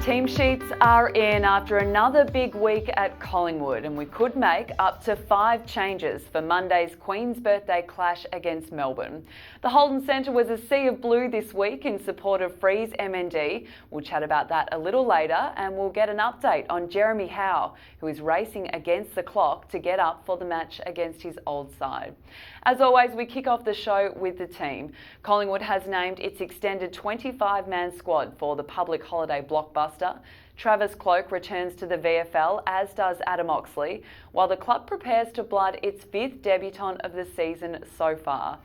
Team sheets are in after another big week at Collingwood, and we could make up to 5 changes for Monday's Queen's Birthday clash against Melbourne. The Holden Centre was a sea of blue this week in support of Freeze MND. We'll chat about that a little later, and we'll get an update on Jeremy Howe, who is racing against the clock to get up for the match against his old side. As always, we kick off the show with the team. Collingwood has named its extended 25-man squad for the public holiday blockbuster. Travis Cloke returns to the VFL, as does Adam Oxley, while the club prepares to blood its 5th debutant of the season so far.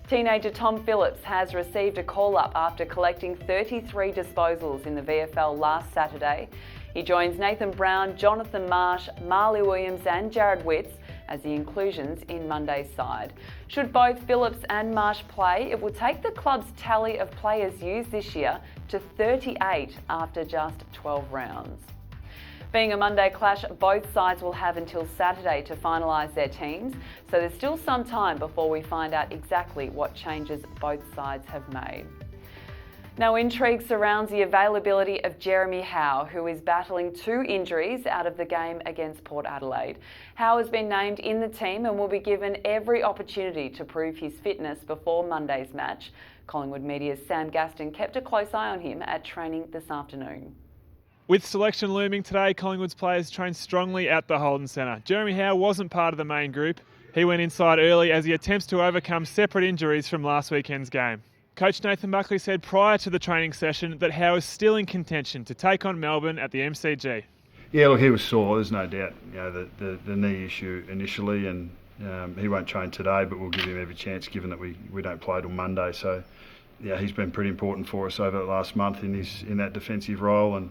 Teenager Tom Phillips has received a call-up after collecting 33 disposals in the VFL last Saturday. He joins Nathan Brown, Jonathan Marsh, Marley Williams and Jared Witts as the inclusions in Monday's side. Should both Phillips and Marsh play, it will take the club's tally of players used this year to 38 after just 12 rounds. Being a Monday clash, both sides will have until Saturday to finalise their teams, so there's still some time before we find out exactly what changes both sides have made. Now, intrigue surrounds the availability of Jeremy Howe, who is battling 2 injuries out of the game against Port Adelaide. Howe has been named in the team and will be given every opportunity to prove his fitness before Monday's match. Collingwood Media's Sam Gaston kept a close eye on him at training this afternoon. With selection looming today, Collingwood's players trained strongly at the Holden Centre. Jeremy Howe wasn't part of the main group. He went inside early as he attempts to overcome separate injuries from last weekend's game. Coach Nathan Buckley said prior to the training session that Howe is still in contention to take on Melbourne at the MCG. Yeah, look, he was sore, there's no doubt. You know, the knee issue initially, and he won't train today, but we'll give him every chance given that we don't play till Monday. So, yeah, he's been pretty important for us over the last month in that defensive role and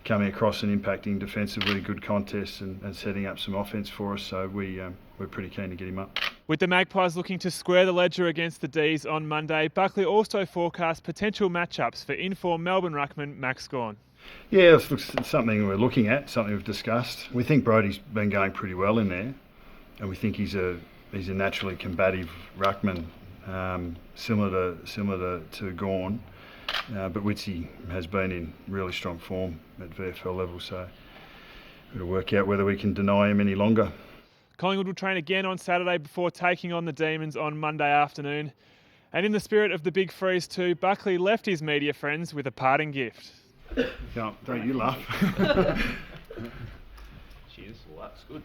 coming across and impacting defensively, good contests and setting up some offence for us. So we're pretty keen to get him up. With the Magpies looking to square the ledger against the D's on Monday, Buckley also forecast potential matchups for in-form Melbourne ruckman Max Gawn. Yeah, it's something we're looking at, something we've discussed. We think Brodie's been going pretty well in there, and we think he's a naturally combative ruckman, similar to Gawn. But Witsy has been in really strong form at VFL level, so we've got to work out whether we can deny him any longer. Collingwood will train again on Saturday before taking on the Demons on Monday afternoon. And in the spirit of the big freeze too, Buckley left his media friends with a parting gift. Don't you laugh. Cheers, well that's good.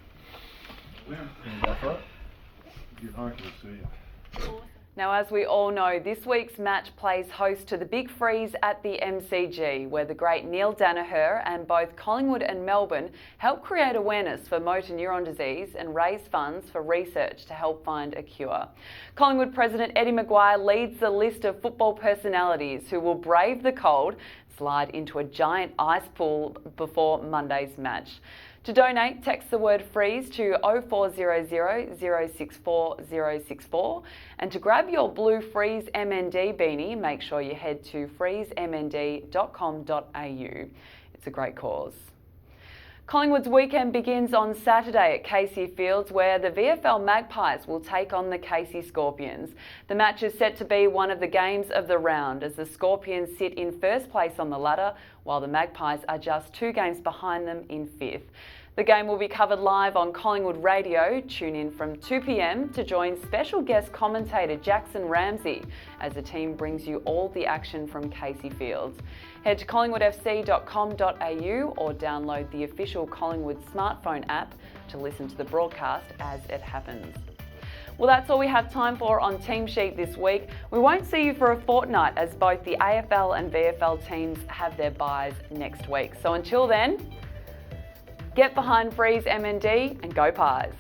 Now, as we all know, this week's match plays host to the big freeze at the MCG, where the great Neil Danaher and both Collingwood and Melbourne help create awareness for motor neuron disease and raise funds for research to help find a cure. Collingwood President Eddie Maguire leads the list of football personalities who will brave the cold, slide into a giant ice pool before Monday's match. To donate, text the word freeze to 0400 064 064, and to grab your blue Freeze MND beanie, make sure you head to freezemnd.com.au. It's a great cause. Collingwood's weekend begins on Saturday at Casey Fields, where the VFL Magpies will take on the Casey Scorpions. The match is set to be one of the games of the round, as the Scorpions sit in first place on the ladder, while the Magpies are just 2 games behind them in 5th. The game will be covered live on Collingwood Radio. Tune in from 2 p.m. to join special guest commentator Jackson Ramsey as the team brings you all the action from Casey Fields. Head to collingwoodfc.com.au or download the official Collingwood smartphone app to listen to the broadcast as it happens. Well, that's all we have time for on Team Sheet this week. We won't see you for a fortnight as both the AFL and VFL teams have their byes next week. So until then, get behind Freeze MND and go Pies.